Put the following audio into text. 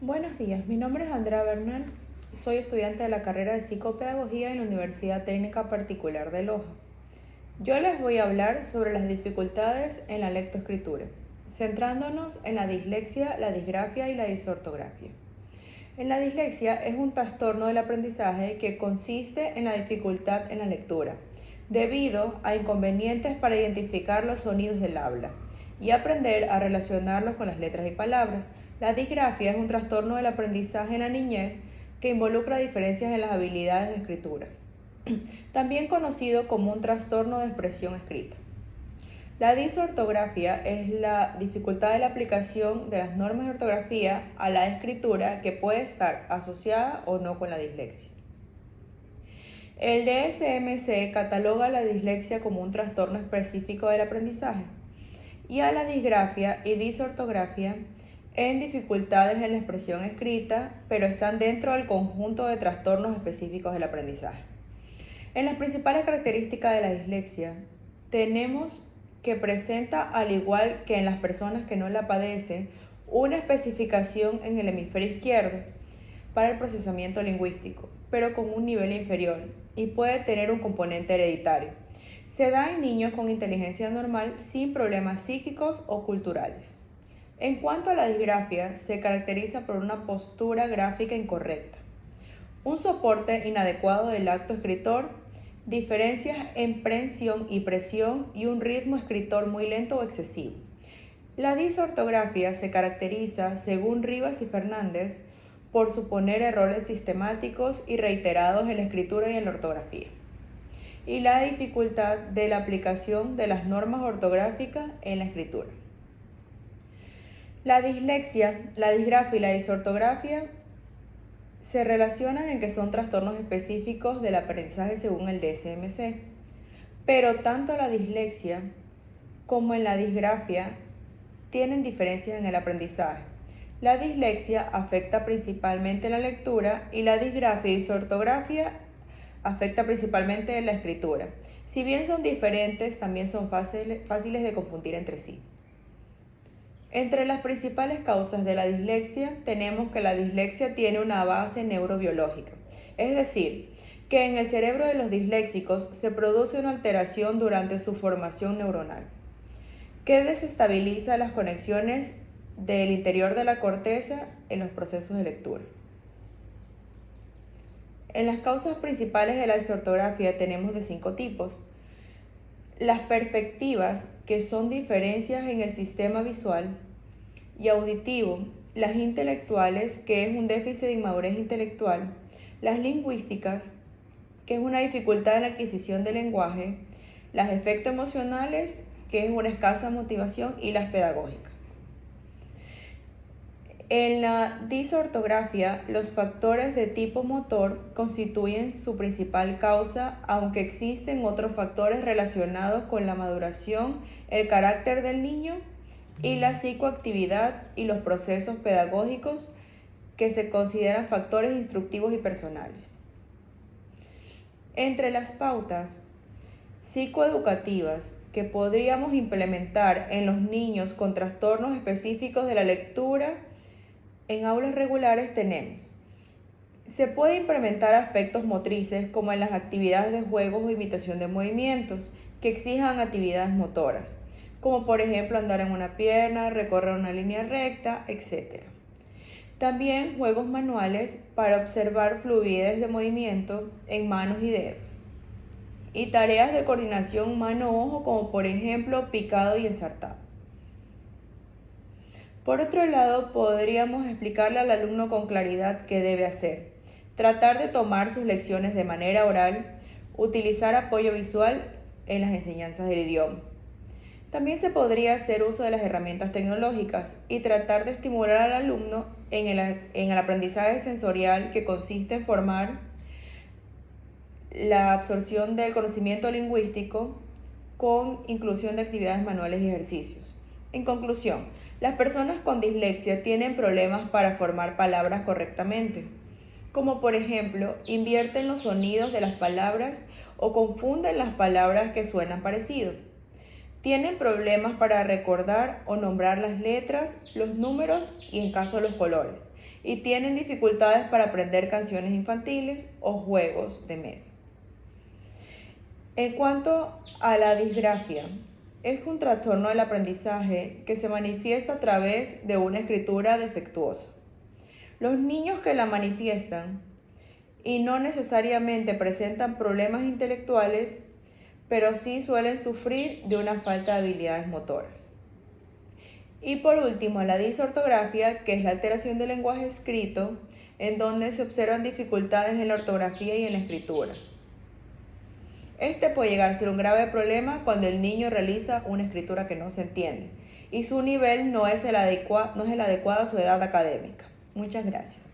Buenos días, mi nombre es Andrea Bernal, soy estudiante de la carrera de Psicopedagogía en la Universidad Técnica Particular de Loja. Yo les voy a hablar sobre las dificultades en la lectoescritura, centrándonos en la dislexia, la disgrafia y la disortografía. En la dislexia es un trastorno del aprendizaje que consiste en la dificultad en la lectura, debido a inconvenientes para identificar los sonidos del habla y aprender a relacionarlos con las letras y palabras. La disgrafia es un trastorno del aprendizaje en la niñez que involucra diferencias en las habilidades de escritura, también conocido como un trastorno de expresión escrita. La disortografía es la dificultad de la aplicación de las normas de ortografía a la escritura que puede estar asociada o no con la dislexia. El DSM-C cataloga la dislexia como un trastorno específico del aprendizaje y a la disgrafia y disortografía en dificultades en la expresión escrita, pero están dentro del conjunto de trastornos específicos del aprendizaje. En las principales características de la dislexia tenemos que presenta, al igual que en las personas que no la padecen, una especificación en el hemisferio izquierdo para el procesamiento lingüístico, pero con un nivel inferior, y puede tener un componente hereditario. Se da en niños con inteligencia normal sin problemas psíquicos o culturales. En cuanto a la disgrafia, se caracteriza por una postura gráfica incorrecta, un soporte inadecuado del acto escritor, diferencias en prensión y presión y un ritmo escritor muy lento o excesivo. La disortografía se caracteriza, según Rivas y Fernández, por suponer errores sistemáticos y reiterados en la escritura y en la ortografía, y la dificultad de la aplicación de las normas ortográficas en la escritura. La dislexia, la disgrafia y la disortografía se relacionan en que son trastornos específicos del aprendizaje según el DSM-C, pero tanto la dislexia como en la disgrafia tienen diferencias en el aprendizaje. La dislexia afecta principalmente la lectura y la disgrafia y disortografía afecta principalmente la escritura. Si bien son diferentes, también son fáciles de confundir entre sí. Entre las principales causas de la dislexia tenemos que la dislexia tiene una base neurobiológica, es decir, que en el cerebro de los disléxicos se produce una alteración durante su formación neuronal, que desestabiliza las conexiones del interior de la corteza en los procesos de lectura. En las causas principales de la disortografía tenemos de 5 tipos. Las perspectivas, que son diferencias en el sistema visual y auditivo, las intelectuales, que es un déficit de inmadurez intelectual, las lingüísticas, que es una dificultad en la adquisición del lenguaje, las efectos emocionales, que es una escasa motivación, y las pedagógicas. En la disortografía, los factores de tipo motor constituyen su principal causa, aunque existen otros factores relacionados con la maduración, el carácter del niño y la psicoactividad y los procesos pedagógicos que se consideran factores instructivos y personales. Entre las pautas psicoeducativas que podríamos implementar en los niños con trastornos específicos de la lectura, en aulas regulares tenemos: se puede implementar aspectos motrices como en las actividades de juegos o imitación de movimientos que exijan actividades motoras, como por ejemplo andar en una pierna, recorrer una línea recta, etc. También juegos manuales para observar fluidez de movimiento en manos y dedos, y tareas de coordinación mano-ojo como por ejemplo picado y ensartado. Por otro lado, podríamos explicarle al alumno con claridad qué debe hacer, tratar de tomar sus lecciones de manera oral, utilizar apoyo visual en las enseñanzas del idioma. También se podría hacer uso de las herramientas tecnológicas y tratar de estimular al alumno en el aprendizaje sensorial, que consiste en formar la absorción del conocimiento lingüístico con inclusión de actividades manuales y ejercicios. En conclusión, las personas con dislexia tienen problemas para formar palabras correctamente, como por ejemplo, invierten los sonidos de las palabras o confunden las palabras que suenan parecido. Tienen problemas para recordar o nombrar las letras, los números y en caso los colores. y tienen dificultades para aprender canciones infantiles o juegos de mesa. En cuanto a la disgrafia, es un trastorno del aprendizaje que se manifiesta a través de una escritura defectuosa. Los niños que la manifiestan y no necesariamente presentan problemas intelectuales, pero sí suelen sufrir de una falta de habilidades motoras. Y por último, la disortografia, que es la alteración del lenguaje escrito, en donde se observan dificultades en la ortografía y en la escritura. Este puede llegar a ser un grave problema cuando el niño realiza una escritura que no se entiende y su nivel no es el adecuado a su edad académica. Muchas gracias.